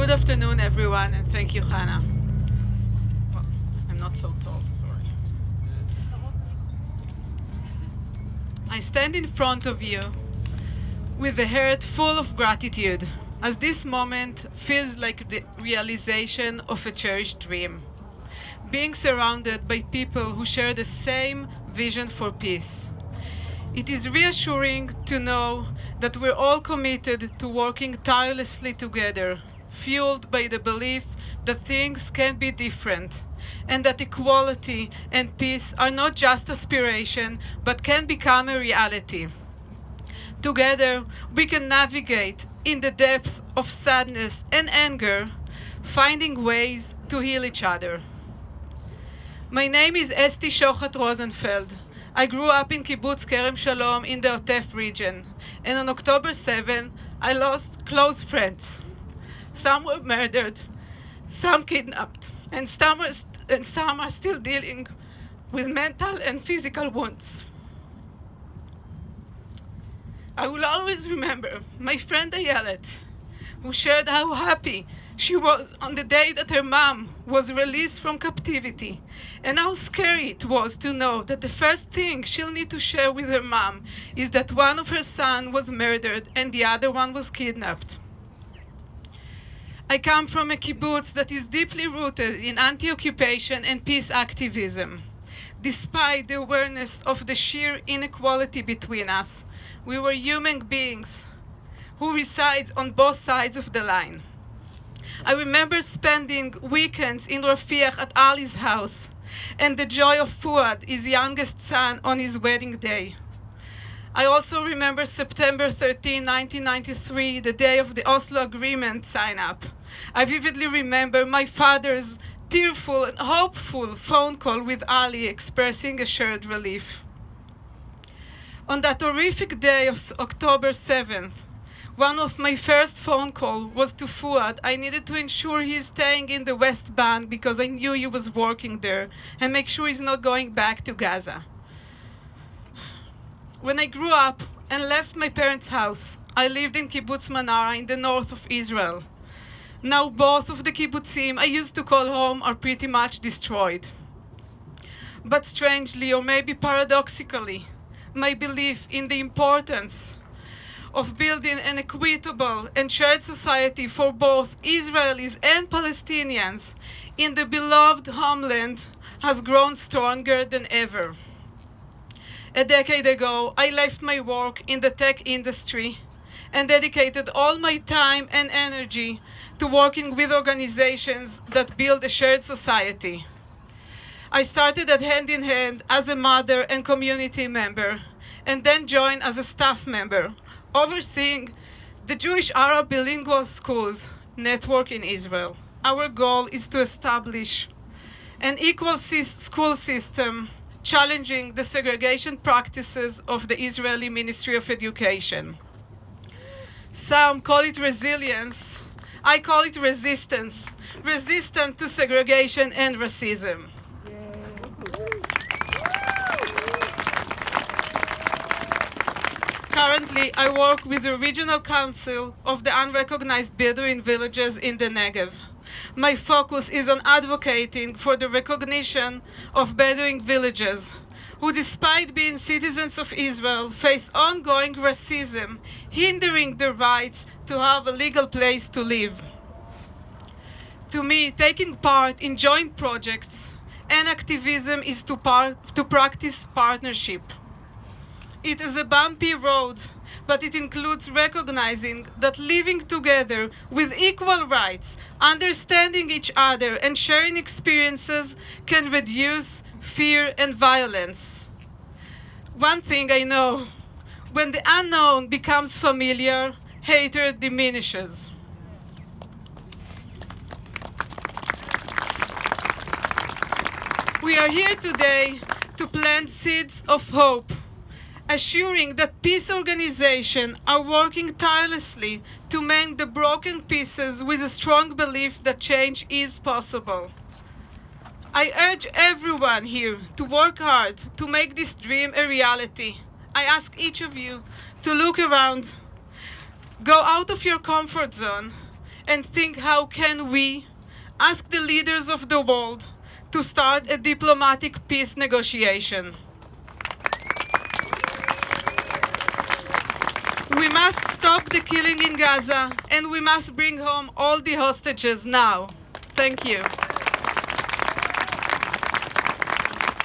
Good afternoon, everyone, and thank you, Hannah. Well, I'm not so tall, sorry. I stand in front of you with a heart full of gratitude, as this moment feels like the realization of a cherished dream. Being surrounded by people who share the same vision for peace. It is reassuring to know that we're all committed to working tirelessly together, fueled by the belief that things can be different, and that equality and peace are not just aspiration, but can become a reality. Together, we can navigate in the depth of sadness and anger, finding ways to heal each other. My name is Esti Shohat Rozenfeld. I grew up in Kibbutz Kerem Shalom in the Otef region, and on October 7, I lost close friends. Some were murdered, some kidnapped, and some are still dealing with mental and physical wounds. I will always remember my friend Ayelet, who shared how happy she was on the day that her mom was released from captivity, and how scary it was to know that the first thing she'll need to share with her mom is that one of her sons was murdered and the other one was kidnapped. I come from a kibbutz that is deeply rooted in anti-occupation and peace activism. Despite the awareness of the sheer inequality between us, we were human beings who reside on both sides of the line. I remember spending weekends in Rafiach at Ali's house, and the joy of Fuad, his youngest son, on his wedding day. I also remember September 13, 1993, the day of the Oslo Agreement sign-up. I vividly remember my father's tearful and hopeful phone call with Ali expressing a shared relief. On that horrific day of October 7th, one of my first phone calls was to Fuad. I needed to ensure he's staying in the West Bank because I knew he was working there, and make sure he's not going back to Gaza. When I grew up and left my parents' house, I lived in Kibbutz Manara in the north of Israel. Now both of the kibbutzim I used to call home are pretty much destroyed. But strangely, or maybe paradoxically, my belief in the importance of building an equitable and shared society for both Israelis and Palestinians in the beloved homeland has grown stronger than ever. A decade ago, I left my work in the tech industry and dedicated all my time and energy to working with organizations that build a shared society. I started at Hand in Hand as a mother and community member, and then joined as a staff member, overseeing the Jewish Arab bilingual schools network in Israel. Our goal is to establish an equal school system challenging the segregation practices of the Israeli Ministry of Education. Some call it resilience. I call it resistance. Resistant to segregation and racism. Currently, I work with the Regional Council of the Unrecognized Bedouin Villages in the Negev. My focus is on advocating for the recognition of Bedouin villages, who, despite being citizens of Israel, face ongoing racism, hindering their rights to have a legal place to live. To me, taking part in joint projects and activism is to practice partnership. It is a bumpy road, but it includes recognizing that living together with equal rights, understanding each other, and sharing experiences can reduce fear and violence. One thing I know, when the unknown becomes familiar, hatred diminishes. We are here today to plant seeds of hope, assuring that peace organizations are working tirelessly to mend the broken pieces with a strong belief that change is possible. I urge everyone here to work hard to make this dream a reality. I ask each of you to look around, go out of your comfort zone, and think, how can we ask the leaders of the world to start a diplomatic peace negotiation? We must stop the killing in Gaza, and we must bring home all the hostages now. Thank you.